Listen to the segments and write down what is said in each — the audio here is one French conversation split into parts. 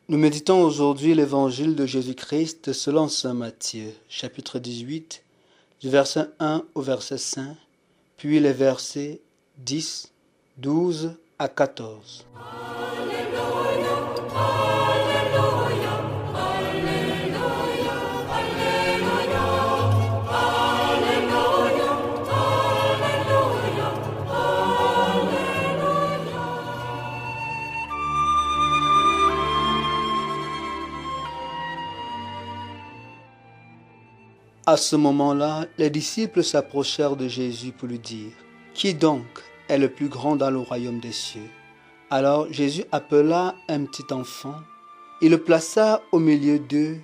Nous méditons aujourd'hui l'évangile de Jésus-Christ selon saint Matthieu, chapitre 18, du verset 1 au verset 5, puis les versets 10, 12 à 14. À ce moment-là, les disciples s'approchèrent de Jésus pour lui dire « Qui donc est le plus grand dans le royaume des cieux ?» Alors Jésus appela un petit enfant, il le plaça au milieu d'eux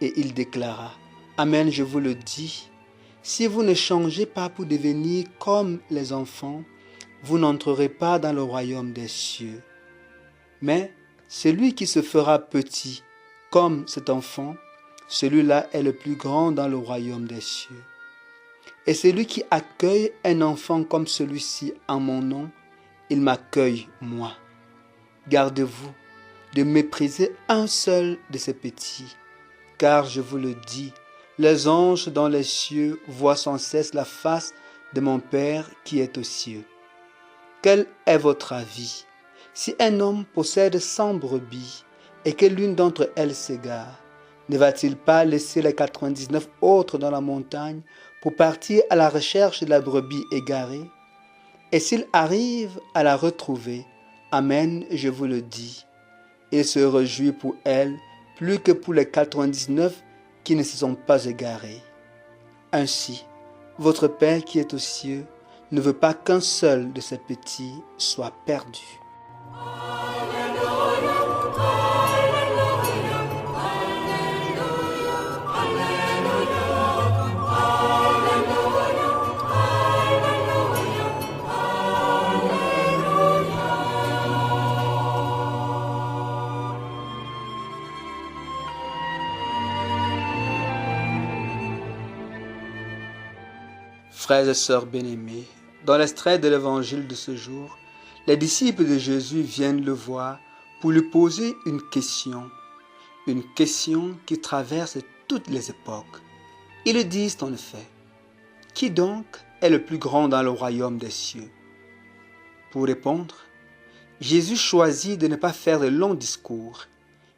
et il déclara « Amen, je vous le dis, si vous ne changez pas pour devenir comme les enfants, vous n'entrerez pas dans le royaume des cieux. Mais celui qui se fera petit comme cet enfant, celui-là est le plus grand dans le royaume des cieux. Et celui qui accueille un enfant comme celui-ci en mon nom, il m'accueille moi. Gardez-vous de mépriser un seul de ces petits, car je vous le dis, les anges dans les cieux voient sans cesse la face de mon Père qui est aux cieux. Quel est votre avis? Si un homme possède 100 brebis et que l'une d'entre elles s'égare, ne va-t-il pas laisser les 99 autres dans la montagne pour partir à la recherche de la brebis égarée? Et s'il arrive à la retrouver, amen, je vous le dis, il se réjouit pour elle plus que pour les 99 qui ne se sont pas égarés. Ainsi, votre Père qui est aux cieux ne veut pas qu'un seul de ces petits soit perdu. Frères et sœurs bien-aimés, dans l'extrait de l'évangile de ce jour, les disciples de Jésus viennent le voir pour lui poser une question qui traverse toutes les époques. Ils le disent en effet, « Qui donc est le plus grand dans le royaume des cieux ?» Pour répondre, Jésus choisit de ne pas faire de longs discours.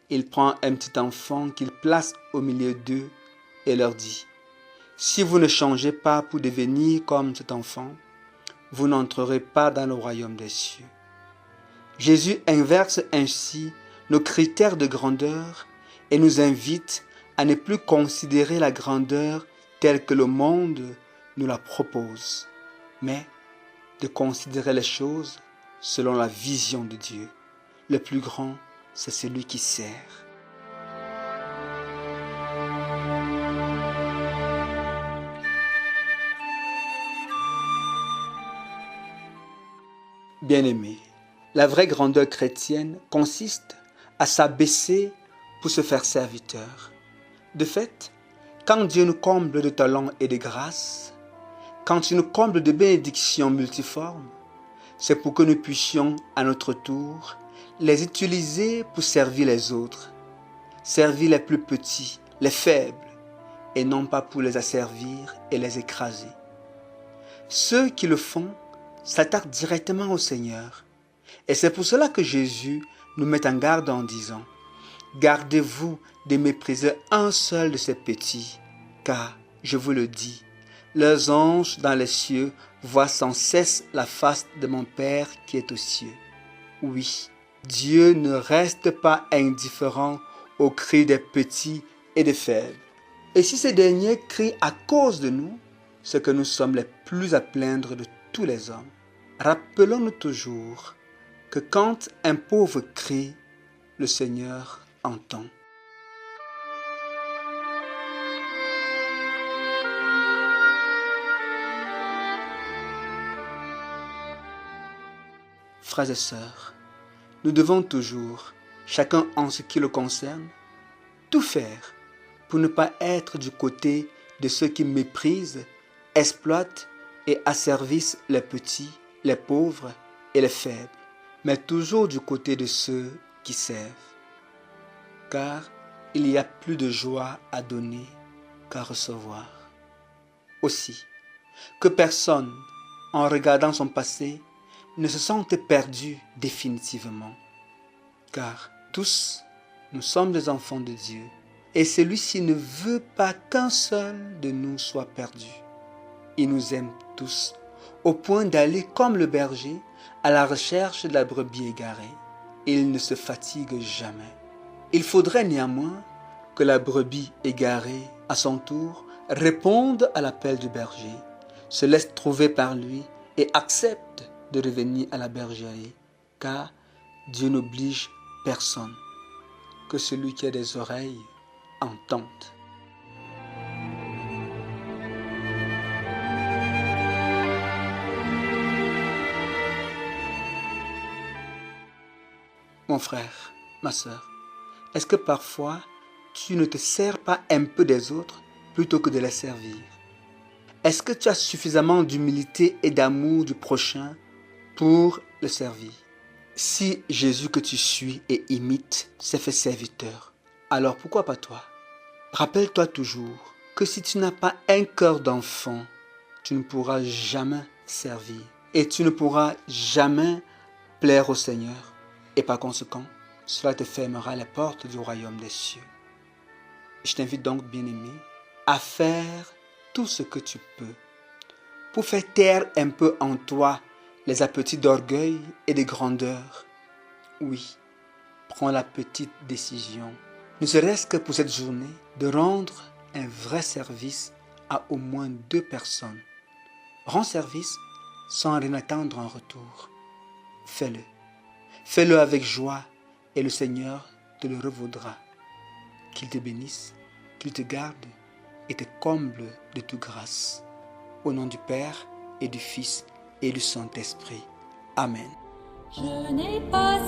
Il prend un petit enfant qu'il place au milieu d'eux et leur dit, si vous ne changez pas pour devenir comme cet enfant, vous n'entrerez pas dans le royaume des cieux. Jésus inverse ainsi nos critères de grandeur et nous invite à ne plus considérer la grandeur telle que le monde nous la propose, mais de considérer les choses selon la vision de Dieu. Le plus grand, c'est celui qui sert. Bien-aimés, la vraie grandeur chrétienne consiste à s'abaisser pour se faire serviteur. De fait, quand Dieu nous comble de talents et de grâces, quand il nous comble de bénédictions multiformes, c'est pour que nous puissions, à notre tour, les utiliser pour servir les autres, servir les plus petits, les faibles, et non pas pour les asservir et les écraser. Ceux qui le font s'attaquent directement au Seigneur. Et c'est pour cela que Jésus nous met en garde en disant « Gardez-vous de mépriser un seul de ces petits, car, je vous le dis, les anges dans les cieux voient sans cesse la face de mon Père qui est aux cieux. » Oui, Dieu ne reste pas indifférent aux cris des petits et des faibles. Et si ces derniers crient à cause de nous, c'est que nous sommes les plus à plaindre de tous les hommes. Rappelons-nous toujours que quand un pauvre crie, le Seigneur entend. Frères et sœurs, nous devons toujours, chacun en ce qui le concerne, tout faire pour ne pas être du côté de ceux qui méprisent, exploitent et asservissent les petits, les pauvres et les faibles, mais toujours du côté de ceux qui servent. car il y a plus de joie à donner qu'à recevoir. Aussi, que personne, en regardant son passé, ne se sente perdu définitivement, car tous, nous sommes des enfants de Dieu, et celui-ci ne veut pas qu'un seul de nous soit perdu. Il nous aime tous, au point d'aller comme le berger à la recherche de la brebis égarée. Il ne se fatigue jamais. Il faudrait néanmoins que la brebis égarée, à son tour, réponde à l'appel du berger, se laisse trouver par lui et accepte de revenir à la bergerie, car Dieu n'oblige personne. Que celui qui a des oreilles entende. Mon frère, ma sœur, est-ce que parfois tu ne te sers pas un peu des autres plutôt que de les servir? Est-ce que tu as suffisamment d'humilité et d'amour du prochain pour le servir? Si Jésus que tu suis et imites s'est fait serviteur, alors pourquoi pas toi? Rappelle-toi toujours que si tu n'as pas un cœur d'enfant, tu ne pourras jamais servir et tu ne pourras jamais plaire au Seigneur. Et par conséquent, cela te fermera les portes du royaume des cieux. Je t'invite donc, bien-aimé, à faire tout ce que tu peux pour faire taire un peu en toi les appétits d'orgueil et de grandeur. Oui, prends la petite décision, ne serait-ce que pour cette journée, de rendre un vrai service à au moins 2 personnes. Rends service sans rien attendre en retour. Fais-le. Fais-le avec joie et le Seigneur te le revaudra. Qu'il te bénisse, qu'il te garde et te comble de toute grâce. Au nom du Père et du Fils et du Saint-Esprit. Amen. Je n'ai pas